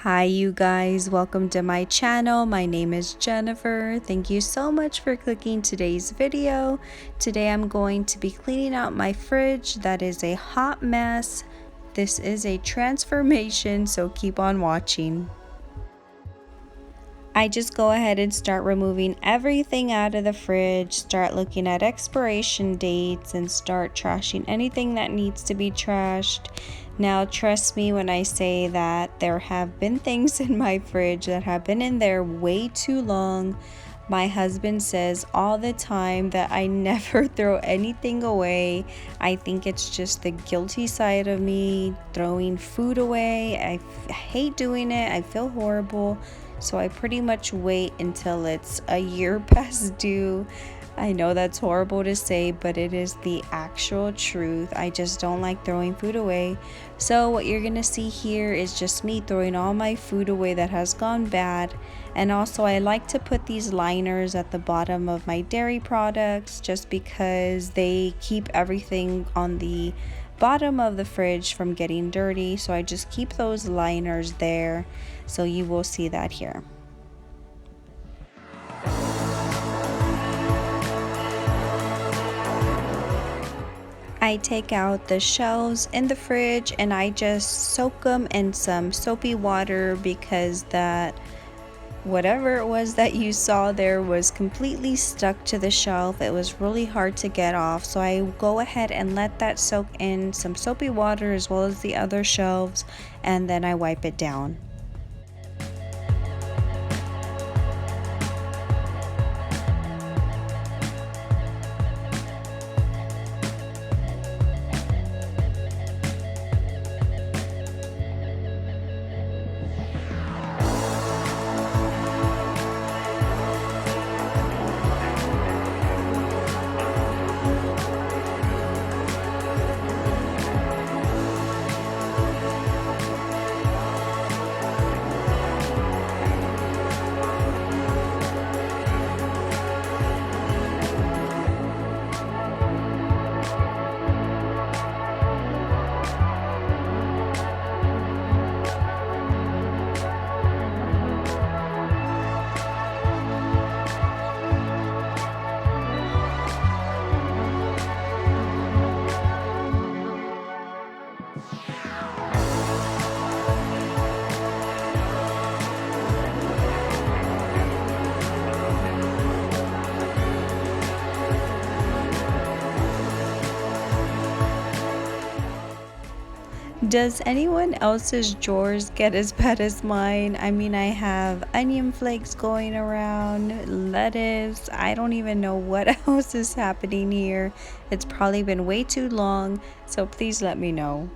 Hi you guys, welcome to my channel. My name is Jennifer. Thank you so much for clicking today's video. Today I'm going to be cleaning out my fridge that is a hot mess. This is a transformation, so keep on watching. I just go ahead and start removing everything out of the fridge, start looking at expiration dates, and start trashing anything that needs to be trashed. Now, trust me when I say that there have been things in my fridge that have been in there way too long. My husband says all the time that I never throw anything away. I think it's just the guilty side of me throwing food away. I hate doing it. I feel horrible. So I pretty much wait until it's a year past due. I know that's horrible to say, but it is the actual truth. I just don't like throwing food away. So what you're gonna see here is just me throwing all my food away that has gone bad. And also I like to put these liners at the bottom of my dairy products just because they keep everything on the bottom of the fridge from getting dirty. So I just keep those liners there. So you will see that here. I take out the shelves in the fridge and I just soak them in some soapy water because that whatever it was that you saw there was completely stuck to the shelf. It was really hard to get off, so I go ahead and let that soak in some soapy water as well as the other shelves, and then I wipe it down. Does anyone else's drawers get as bad as mine? I mean, I have onion flakes going around, lettuce. I don't even know what else is happening here. It's probably been way too long, so please let me know.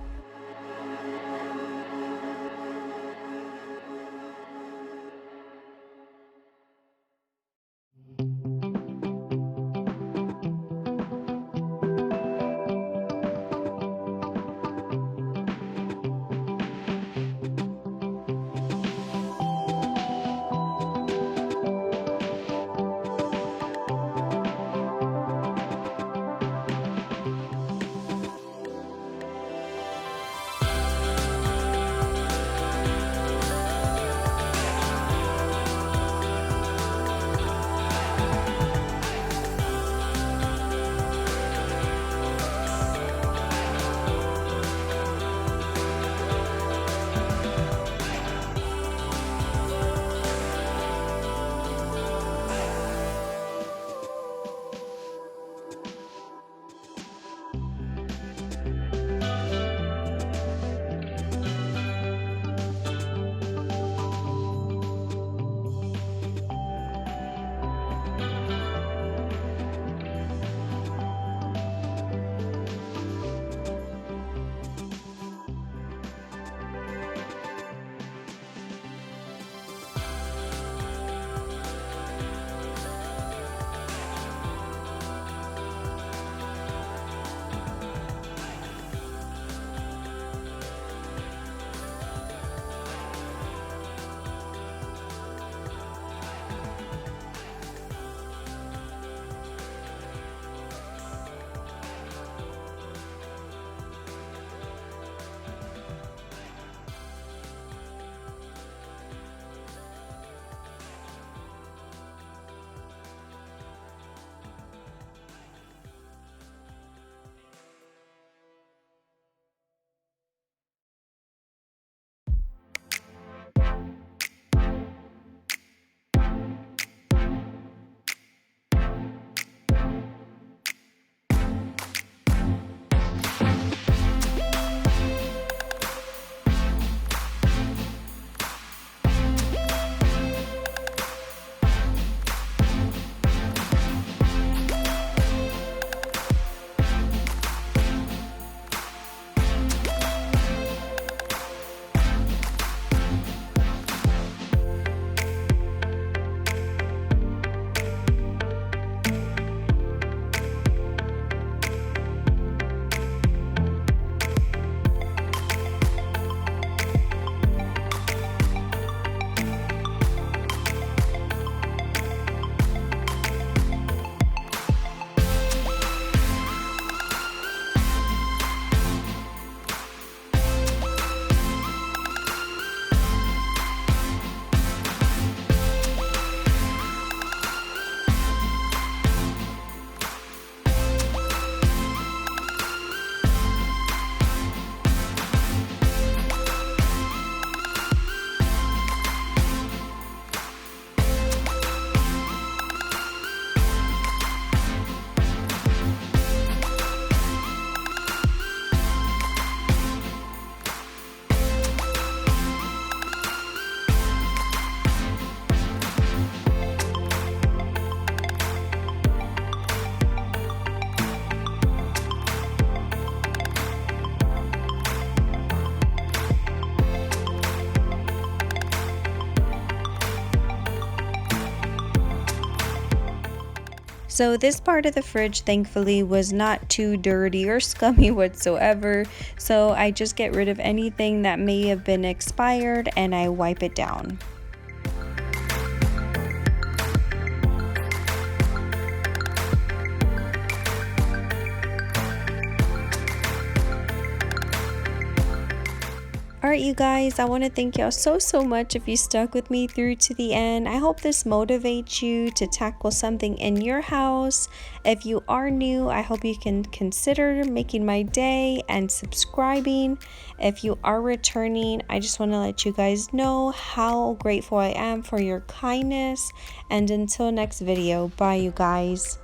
So this part of the fridge thankfully was not too dirty or scummy whatsoever. So I just get rid of anything that may have been expired and I wipe it down. Alright, you guys, I want to thank y'all so much if you stuck with me through to the end. I hope this motivates you to tackle something in your house. If you are new, I hope you can consider making my day and subscribing. If you are returning, I just want to let you guys know how grateful I am for your kindness. And until next video, bye you guys.